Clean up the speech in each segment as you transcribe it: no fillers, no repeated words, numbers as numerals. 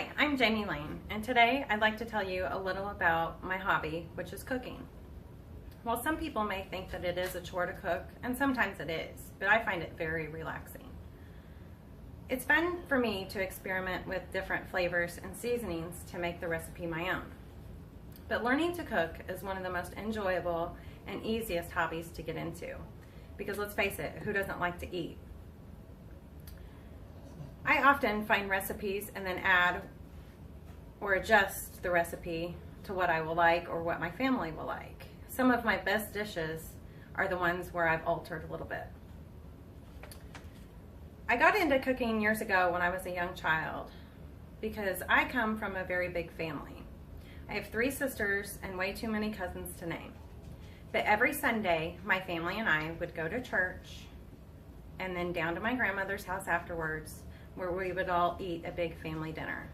Hi, I'm Jamie Lane, and today I'd like to tell you a little about my hobby, which is cooking. While some people may think that it is a chore to cook, and sometimes it is, but I find it very relaxing. It's fun for me to experiment with different flavors and seasonings to make the recipe my own. But learning to cook is one of the most enjoyable and easiest hobbies to get into, because let's face it, who doesn't like to eat? I often find recipes and then add or adjust the recipe to what I will like or what my family will like. Some of my best dishes are the ones where I've altered a little bit. I got into cooking years ago when I was a young child because I come from a very big family. I have 3 sisters and way too many cousins to name. But every Sunday, my family and I would go to church and then down to my grandmother's house afterwards, where we would all eat a big family dinner.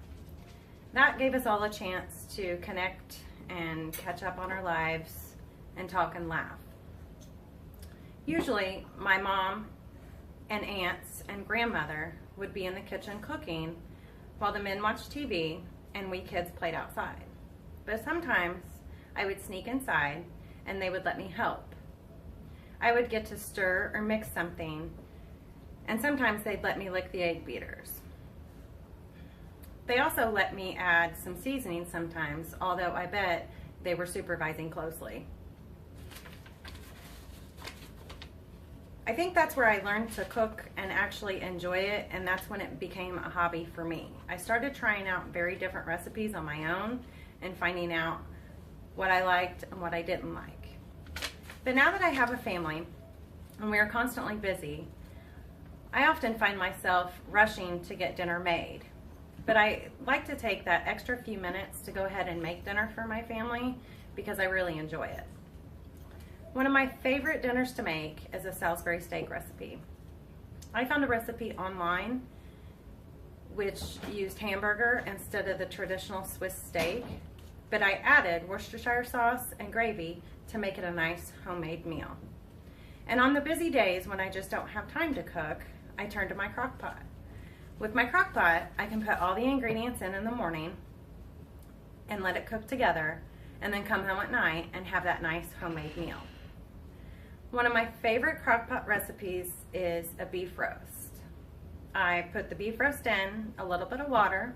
That gave us all a chance to connect and catch up on our lives and talk and laugh. Usually my mom and aunts and grandmother would be in the kitchen cooking while the men watched TV and we kids played outside. But sometimes I would sneak inside and they would let me help. I would get to stir or mix something, and sometimes they'd let me lick the egg beaters. They also let me add some seasoning sometimes, although I bet they were supervising closely. I think that's where I learned to cook and actually enjoy it, and that's when it became a hobby for me. I started trying out very different recipes on my own and finding out what I liked and what I didn't like. But now that I have a family and we are constantly busy, I often find myself rushing to get dinner made, but I like to take that extra few minutes to go ahead and make dinner for my family because I really enjoy it. One of my favorite dinners to make is a Salisbury steak recipe. I found a recipe online which used hamburger instead of the traditional Swiss steak, but I added Worcestershire sauce and gravy to make it a nice homemade meal. And on the busy days when I just don't have time to cook, I turn to my crock pot. With my crock pot, I can put all the ingredients in the morning and let it cook together, and then come home at night and have that nice homemade meal. One of my favorite crock pot recipes is a beef roast. I put the beef roast in a little bit of water.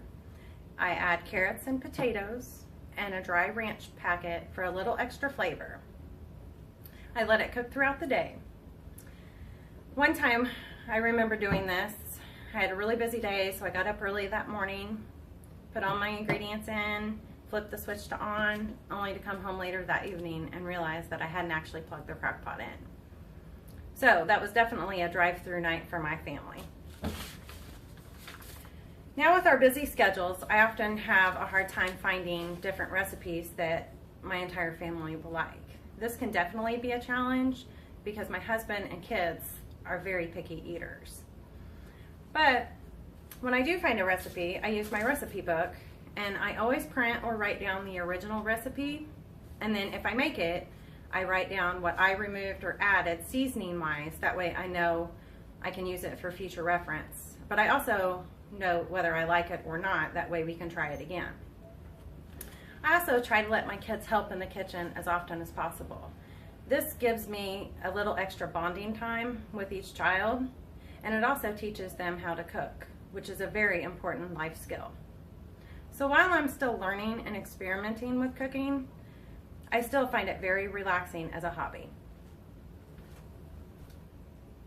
I add carrots and potatoes and a dry ranch packet for a little extra flavor. I let it cook throughout the day. One time, I remember doing this. I had a really busy day, so I got up early that morning, put all my ingredients in, flipped the switch to on, only to come home later that evening and realize that I hadn't actually plugged the crock pot in. So that was definitely a drive-through night for my family. Now with our busy schedules, I often have a hard time finding different recipes that my entire family will like. This can definitely be a challenge because my husband and kids are very picky eaters. But when I do find a recipe, I use my recipe book, and I always print or write down the original recipe, and then if I make it, I write down what I removed or added seasoning-wise. That way I know I can use it for future reference. But I also know whether I like it or not. That way we can try it again. I also try to let my kids help in the kitchen as often as possible. This gives me a little extra bonding time with each child, and it also teaches them how to cook, which is a very important life skill. So while I'm still learning and experimenting with cooking, I still find it very relaxing as a hobby.